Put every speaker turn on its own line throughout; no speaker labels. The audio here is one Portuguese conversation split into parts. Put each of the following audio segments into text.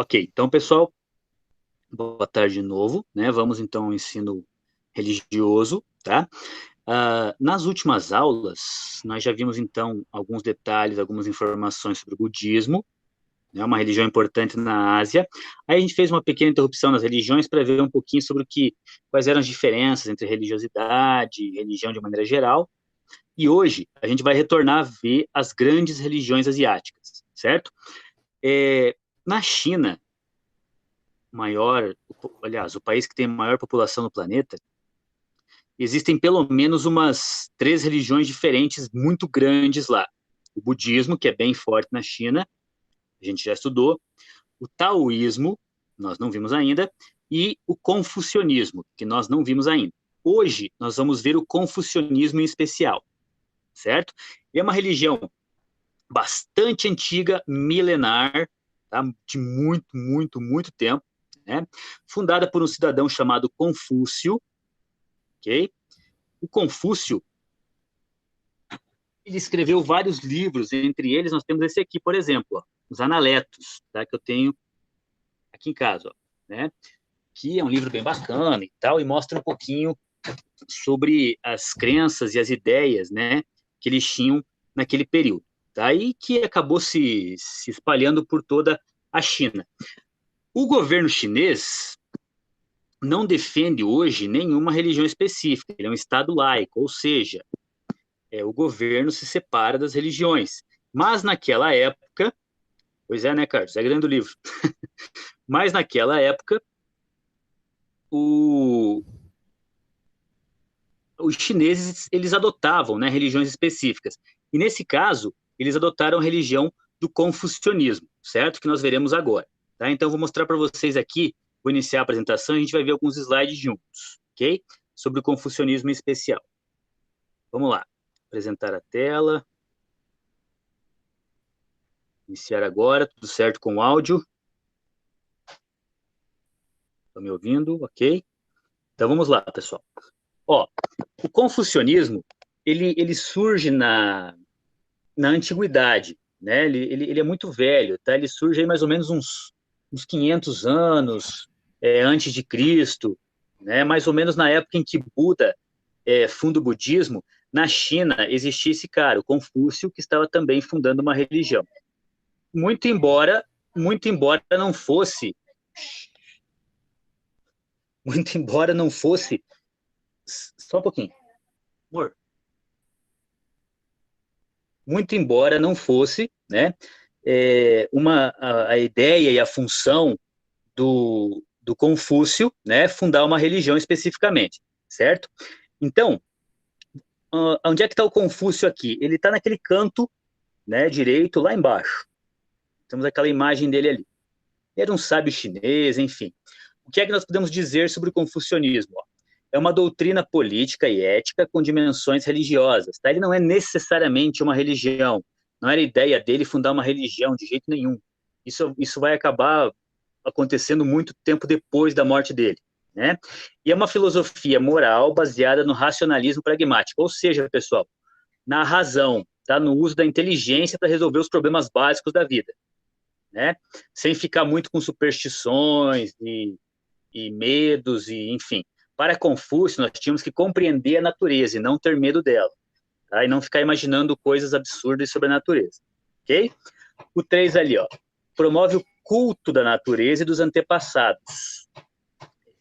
Ok, então, pessoal, boa tarde de novo, né? Vamos então ao ensino religioso, tá? Nas últimas aulas, nós já vimos então alguns detalhes, algumas informações sobre o budismo, né? Uma religião importante na Ásia. Aí a gente fez uma pequena interrupção nas religiões para ver um pouquinho sobre quais eram as diferenças entre religiosidade e religião de maneira geral. E hoje a gente vai retornar a ver as grandes religiões asiáticas, certo? Na China, o país que tem a maior população no planeta, existem pelo menos umas 3 religiões diferentes muito grandes lá. O budismo, que é bem forte na China, a gente já estudou, o taoísmo, nós não vimos ainda, e o confucionismo, que nós não vimos ainda. Hoje, nós vamos ver o confucionismo em especial, certo? É uma religião bastante antiga, milenar, tá? De muito, muito, muito tempo, né? Fundada por um cidadão chamado Confúcio, ok? O Confúcio, ele escreveu vários livros, entre eles nós temos esse aqui, por exemplo, ó, os Analetos, tá? Que eu tenho aqui em casa, ó, né? Que é um livro bem bacana e tal, e mostra um pouquinho sobre as crenças e as ideias, né, que eles tinham naquele período. Tá? E que acabou se espalhando por toda a China. O governo chinês não defende hoje nenhuma religião específica, ele é um Estado laico, ou seja, o governo se separa das religiões. Mas naquela época, pois é, né, Carlos? É grande o livro. Mas naquela época, o, os chineses eles adotavam, né, religiões específicas. E nesse caso, eles adotaram a religião do confucionismo, certo? Que nós veremos agora. Tá? Então, vou mostrar para vocês aqui, vou iniciar a apresentação e a gente vai ver alguns slides juntos, ok? Sobre o confucionismo em especial. Vamos lá. Apresentar a tela. Iniciar agora, tudo certo com o áudio? Estão me ouvindo? Ok? Então, vamos lá, pessoal. Ó, o confucionismo, ele surge na antiguidade, né? Ele é muito velho, tá? Ele surge aí mais ou menos uns 500 anos antes de Cristo, né? Mais ou menos na época em que Buda funda o budismo. Na China existia esse cara, o Confúcio, que estava também fundando uma religião. Muito embora, muito embora não fosse, muito embora não fosse, só um pouquinho, amor. Muito embora não fosse, né? A ideia e a função do Confúcio, né, fundar uma religião especificamente, certo? Então, onde é que está o Confúcio aqui? Ele está naquele canto, né, direito, lá embaixo. Temos aquela imagem dele ali. Era um sábio chinês, enfim. O que é que nós podemos dizer sobre o confucionismo? É uma doutrina política e ética com dimensões religiosas. Tá? Ele não é necessariamente uma religião. Não era ideia dele fundar uma religião de jeito nenhum. Isso vai acabar acontecendo muito tempo depois da morte dele. Né? E é uma filosofia moral baseada no racionalismo pragmático. Ou seja, pessoal, na razão, tá? No uso da inteligência para resolver os problemas básicos da vida. Né? Sem ficar muito com superstições e medos, e enfim. Para Confúcio, nós tínhamos que compreender a natureza e não ter medo dela. Tá? E não ficar imaginando coisas absurdas sobre a natureza. Ok? O 3 ali, ó, promove o culto da natureza e dos antepassados.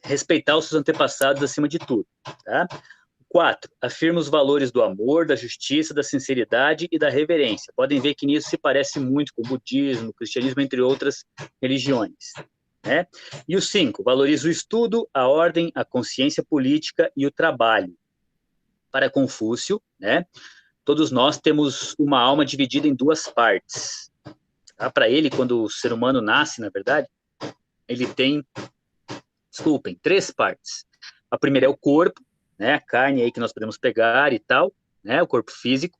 Respeitar os seus antepassados acima de tudo. Tá? 4. Afirma os valores do amor, da justiça, da sinceridade e da reverência. Podem ver que nisso se parece muito com o budismo, o cristianismo, entre outras religiões. Né? E o 5. Valoriza o estudo, a ordem, a consciência política e o trabalho. Para Confúcio, né, todos nós temos uma alma dividida em 2 partes. Tá? Para ele, quando o ser humano nasce, na verdade, ele tem, 3 partes. A primeira é o corpo, né, a carne aí que nós podemos pegar e tal, né, o corpo físico.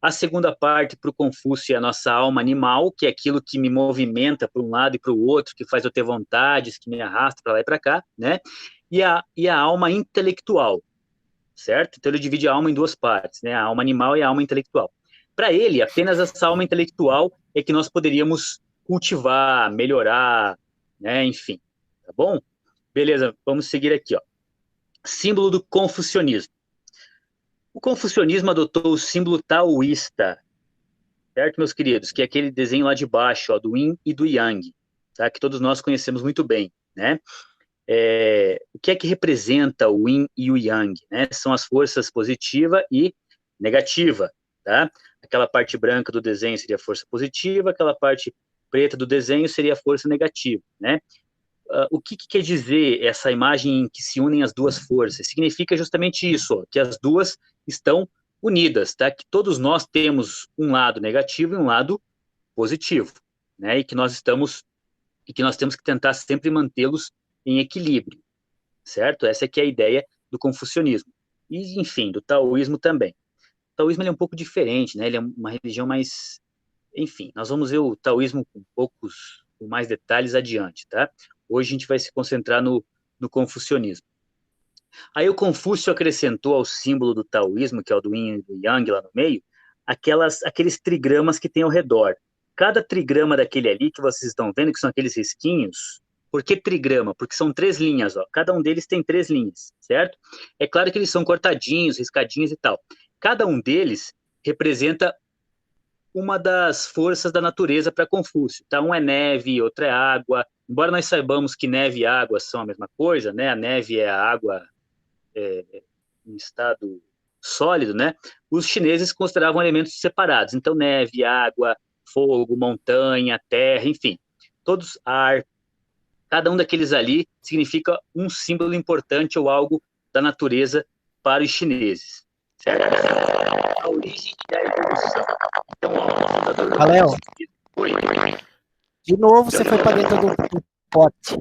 A segunda parte, para o Confúcio, é a nossa alma animal, que é aquilo que me movimenta para um lado e para o outro, que faz eu ter vontades, que me arrasta para lá e para cá, né? E a alma intelectual, certo? Então ele divide a alma em 2 partes, né? A alma animal e a alma intelectual. Para ele, apenas essa alma intelectual é que nós poderíamos cultivar, melhorar, né? Enfim, tá bom? Beleza, vamos seguir aqui, ó. Símbolo do confucionismo. O confucionismo adotou o símbolo taoísta, certo, meus queridos? Que é aquele desenho lá de baixo, ó, do Yin e do Yang, tá? Que todos nós conhecemos muito bem, né? O que é que representa o Yin e o Yang, né? São as forças positiva e negativa, tá? Aquela parte branca do desenho seria a força positiva, aquela parte preta do desenho seria a força negativa, né? O que quer dizer essa imagem em que se unem as duas forças? Significa justamente isso, ó, que as duas estão unidas, tá? Que todos nós temos um lado negativo e um lado positivo, né? E que nós temos que tentar sempre mantê-los em equilíbrio, certo? Essa é que é a ideia do confucionismo. E, enfim, do taoísmo também. O taoísmo ele é um pouco diferente, né? Ele é uma religião mais... Enfim, nós vamos ver o taoísmo com mais detalhes adiante, tá? Hoje a gente vai se concentrar no confucionismo. Aí o Confúcio acrescentou ao símbolo do taoísmo, que é o do yin e do yang lá no meio, aqueles trigramas que tem ao redor. Cada trigrama daquele ali que vocês estão vendo, que são aqueles risquinhos, por que trigrama? Porque são 3 linhas, ó. Cada um deles tem 3 linhas, certo? É claro que eles são cortadinhos, riscadinhos e tal. Cada um deles representa uma das forças da natureza para Confúcio. Tá? Um é neve, outro é água. Embora nós saibamos que neve e água são a mesma coisa, né? A neve é a água em estado sólido, né? Os chineses consideravam elementos separados. Então, neve, água, fogo, montanha, terra, enfim, todos ar. Cada um daqueles ali significa um símbolo importante ou algo da natureza para os chineses. Certo? A origem e a evolução. Então,
Valeu. De novo, você foi para dentro do pote.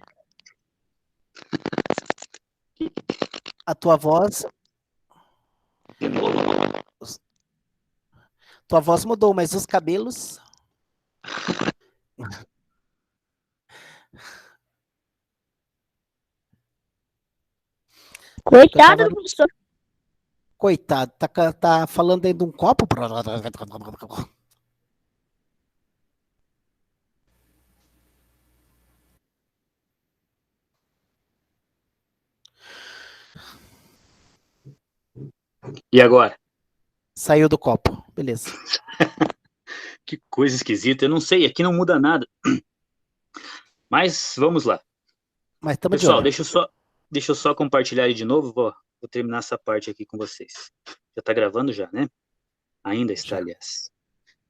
A tua voz...
De novo.
Tua voz mudou, mas os cabelos...
Coitado do professor.
Coitado, tá falando dentro de um copo?
E agora?
Saiu do copo, beleza.
Que coisa esquisita, eu não sei, aqui não muda nada. Mas vamos lá.
Mas estamos de
Pessoal,
olho.
deixa eu só compartilhar aí de novo, vou terminar essa parte aqui com vocês. Já está gravando já, né? Ainda está,
Já.
aliás.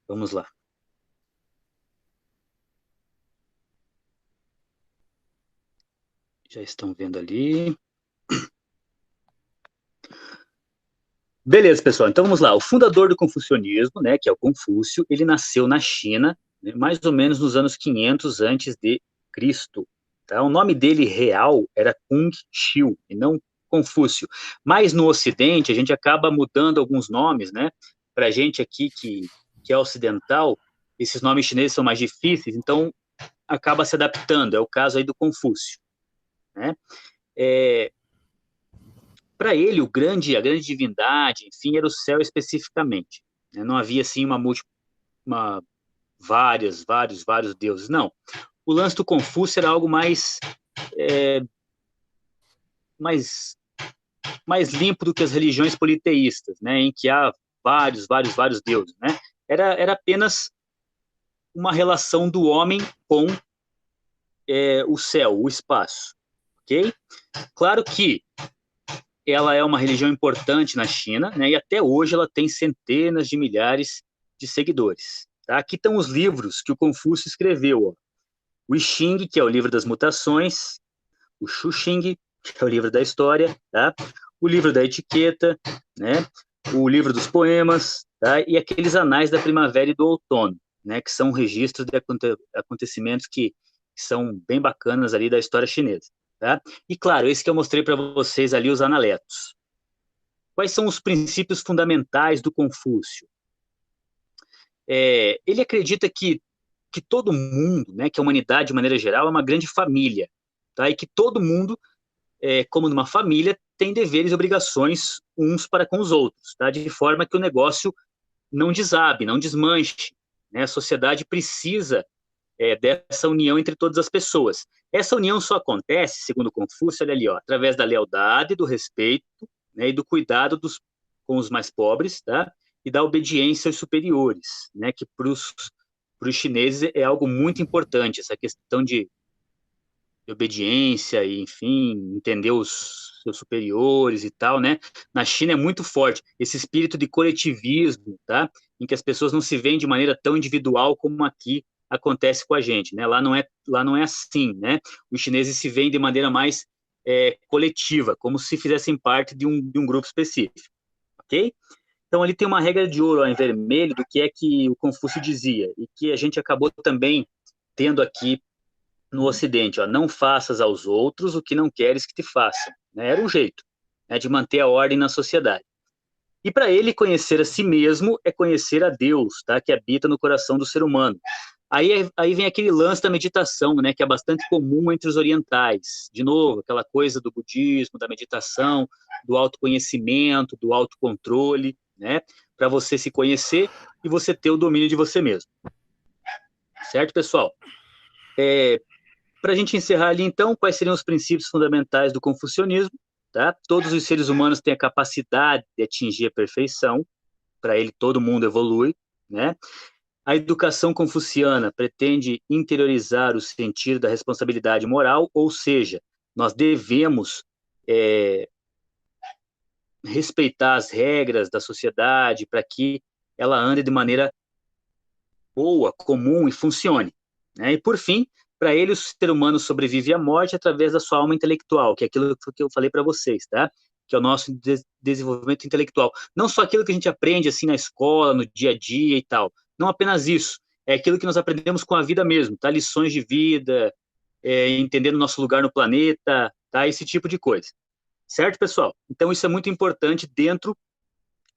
Vamos lá. Já estão vendo ali. Beleza, pessoal, então vamos lá. O fundador do confucionismo, né, que é o Confúcio, ele nasceu na China, né, mais ou menos nos anos 500 antes de Cristo. Tá? O nome dele real era Kung Xiu, e não Confúcio. Mas no Ocidente, a gente acaba mudando alguns nomes, né? Para a gente aqui que é ocidental, esses nomes chineses são mais difíceis, então acaba se adaptando. É o caso aí do Confúcio, né? Para ele, a grande divindade, enfim, era o céu especificamente. Né? Não havia, assim, vários deuses. Não. O lance do Confúcio era algo mais limpo do que as religiões politeístas, né? Em que há vários deuses. Né? Era apenas uma relação do homem com o céu, o espaço. Ok? Claro que ela é uma religião importante na China, né, e até hoje ela tem centenas de milhares de seguidores. Tá? Aqui estão os livros que o Confúcio escreveu. Ó. O I Ching, que é o livro das mutações, o Shu Xing, que é o livro da história, tá? O livro da etiqueta, né? O livro dos poemas, tá? E aqueles anais da primavera e do outono, né? Que são registros de acontecimentos que são bem bacanas ali da história chinesa. Tá? E, claro, esse que eu mostrei para vocês ali, os analetos. Quais são os princípios fundamentais do Confúcio? Ele acredita que todo mundo, né, que a humanidade, de maneira geral, é uma grande família. Tá? E que todo mundo, como numa família, tem deveres e obrigações uns para com os outros. Tá? De forma que o negócio não desabe, não desmanche. Né? A sociedade precisa dessa união entre todas as pessoas. Essa união só acontece, segundo Confúcio, olha ali, ó, através da lealdade, do respeito, né, e do cuidado com os mais pobres, tá? E da obediência aos superiores, né? Que para os chineses é algo muito importante, essa questão de obediência e, enfim, entender os seus superiores e tal, né? Na China é muito forte esse espírito de coletivismo, tá? Em que as pessoas não se veem de maneira tão individual como aqui acontece com a gente, né? Lá não é assim, né? Os chineses se veem de maneira mais coletiva, como se fizessem parte de um grupo específico, ok? Então ali tem uma regra de ouro ó, em vermelho do que é que o Confúcio dizia e que a gente acabou também tendo aqui no Ocidente, ó, não faças aos outros o que não queres que te façam. Né? Era um jeito, né, de manter a ordem na sociedade. E para ele, conhecer a si mesmo é conhecer a Deus, tá? Que habita no coração do ser humano. Aí vem aquele lance da meditação, né? Que é bastante comum entre os orientais. De novo, aquela coisa do budismo, da meditação, do autoconhecimento, do autocontrole, né? Para você se conhecer e você ter o domínio de você mesmo. Certo, pessoal? Para a gente encerrar ali, então, quais seriam os princípios fundamentais do confucionismo? Tá? Todos os seres humanos têm a capacidade de atingir a perfeição, para ele todo mundo evolui, né? A educação confuciana pretende interiorizar o sentido da responsabilidade moral, ou seja, nós devemos respeitar as regras da sociedade para que ela ande de maneira boa, comum e funcione. Né? E, por fim, para ele, o ser humano sobrevive à morte através da sua alma intelectual, que é aquilo que eu falei para vocês, tá? Que é o nosso desenvolvimento intelectual. Não só aquilo que a gente aprende assim na escola, no dia a dia e tal. Não apenas isso. É aquilo que nós aprendemos com a vida mesmo, tá? Lições de vida, entendendo o nosso lugar no planeta, tá? Esse tipo de coisa. Certo, pessoal? Então, isso é muito importante dentro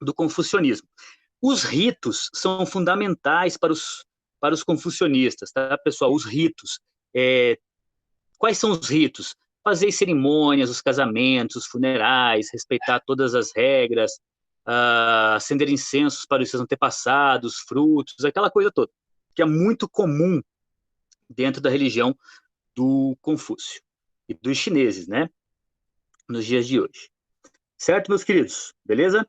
do confucionismo. Os ritos são fundamentais para os confucionistas, tá, pessoal? Os ritos. Quais são os ritos? Fazer cerimônias, os casamentos, os funerais, respeitar todas as regras, acender incensos para os seus antepassados, frutos, aquela coisa toda, que é muito comum dentro da religião do Confúcio e dos chineses, né? Nos dias de hoje. Certo, meus queridos? Beleza?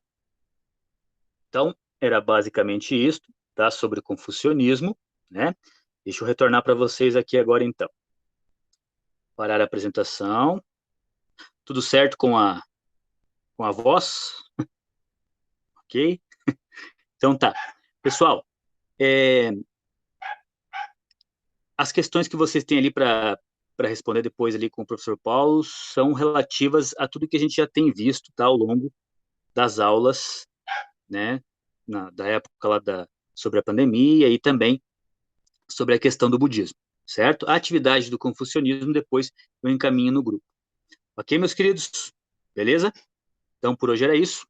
Então, era basicamente isso, tá? Sobre o confucionismo, né? Deixa eu retornar para vocês aqui agora, então. Parar a apresentação. Tudo certo com a voz? Ok? Então tá. Pessoal, as questões que vocês têm ali para responder depois ali com o professor Paulo são relativas a tudo que a gente já tem visto, tá? Ao longo das aulas, né? Da época lá sobre a pandemia e também sobre a questão do budismo, certo? A atividade do confucionismo depois eu encaminho no grupo. Ok, meus queridos? Beleza? Então, por hoje era isso.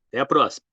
Até a próxima.